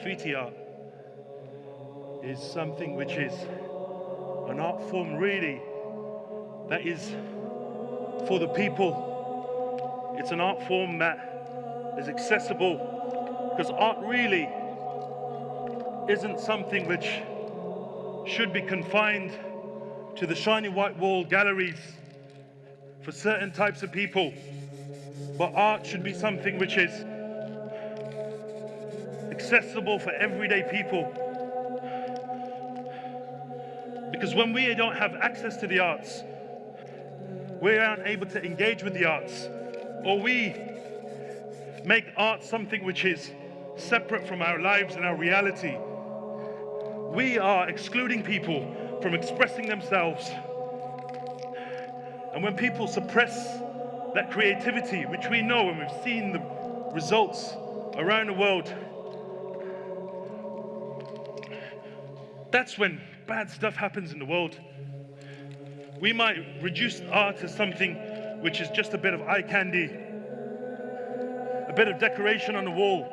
graffiti art is something which is an art form really that is for the people. It's an art form that is accessible, because art really isn't something which should be confined to the shiny white wall galleries for certain types of people, but art should be something which is accessible for everyday people. Because when we don't have access to the arts, we aren't able to engage with the arts, or we make art something which is separate from our lives and our reality, we are excluding people from expressing themselves. And when people suppress that creativity, which we know and we've seen the results around the world, that's when bad stuff happens in the world. We might reduce art as something which is just a bit of eye candy, a bit of decoration on the wall.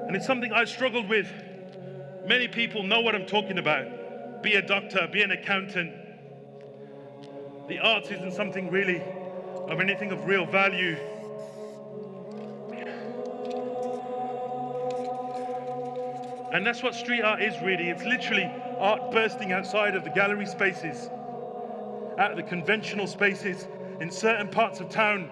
And it's something I've struggled with. Many people know what I'm talking about. Be a doctor, be an accountant. The arts isn't something really of anything of real value. And that's what street art is really. It's literally art bursting outside of the gallery spaces, out of the conventional spaces in certain parts of town.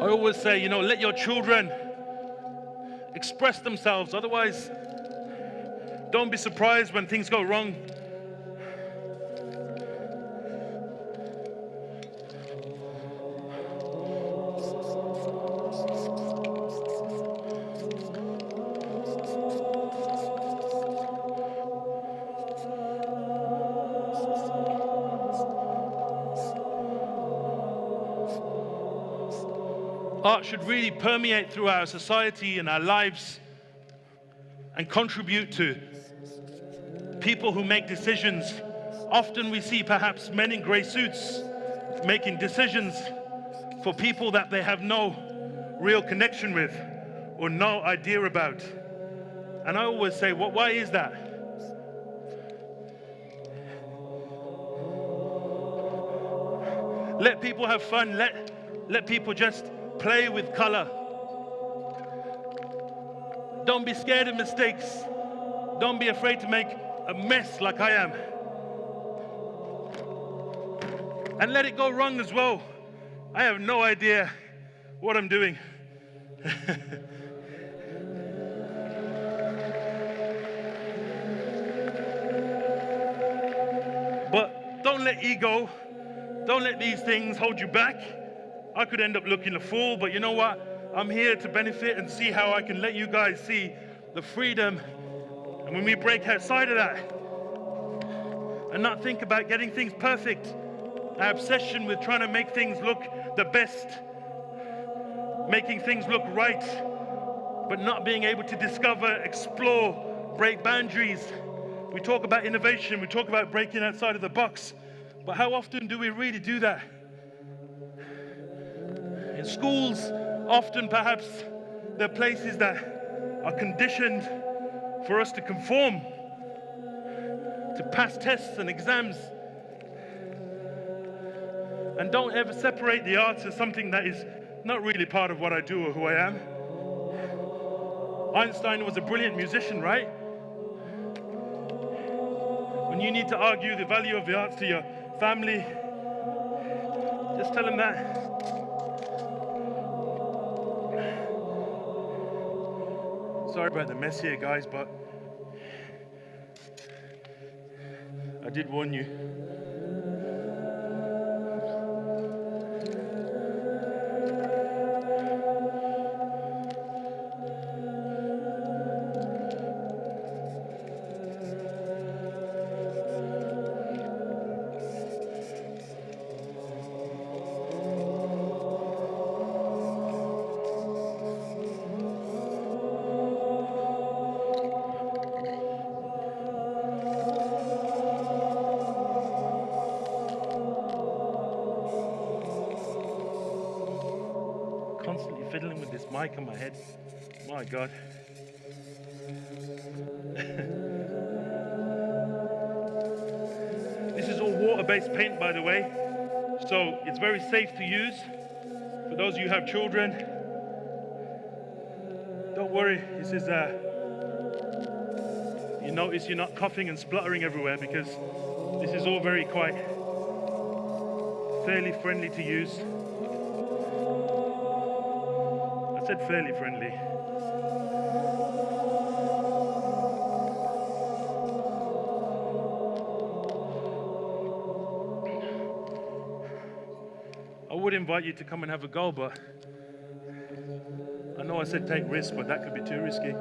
I always say, let your children express themselves. Otherwise, don't be surprised when things go wrong. Art should really permeate through our society and our lives and contribute to people who make decisions. Often we see perhaps men in grey suits making decisions for people that they have no real connection with or no idea about. And I always say, why is that? Let people have fun. Let people just play with color. Don't be scared of mistakes. Don't be afraid to make a mess like I am. And let it go wrong as well. I have no idea what I'm doing. But don't let ego, don't let these things hold you back. I could end up looking a fool, but you know what? I'm here to benefit and see how I can let you guys see the freedom. And when we break outside of that and not think about getting things perfect, our obsession with trying to make things look the best, making things look right, but not being able to discover, explore, break boundaries. We talk about innovation, we talk about breaking outside of the box, but how often do we really do that? In schools, often perhaps they're places that are conditioned for us to conform, to pass tests and exams. And don't ever separate the arts as something that is not really part of what I do or who I am. Einstein was a brilliant musician, right? When you need to argue the value of the arts to your family, just tell them that. Sorry about the mess here, guys, but I did warn you. constantly fiddling with this mic on my head. My God. This is all water-based paint, by the way, so it's very safe to use. For those of you who have children, don't worry. This is you notice you're not coughing and spluttering everywhere because this is all very quite fairly friendly to use. I said fairly friendly. I would invite you to come and have a go, but I know I said take risks, but that could be too risky.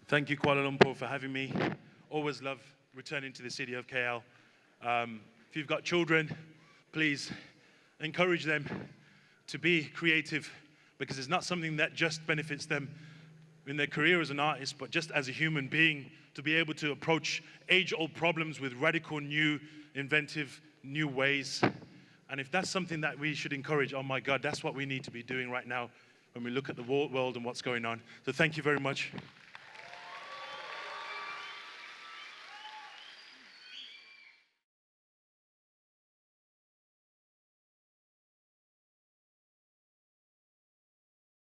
Thank you, Kuala Lumpur, for having me. Always love returning to the city of KL. If you've got children, please encourage them to be creative, because it's not something that just benefits them in their career as an artist, but just as a human being, to be able to approach age-old problems with radical, new, inventive, new ways. And if that's something that we should encourage, oh my God, that's what we need to be doing right now when we look at the world and what's going on. So thank you very much.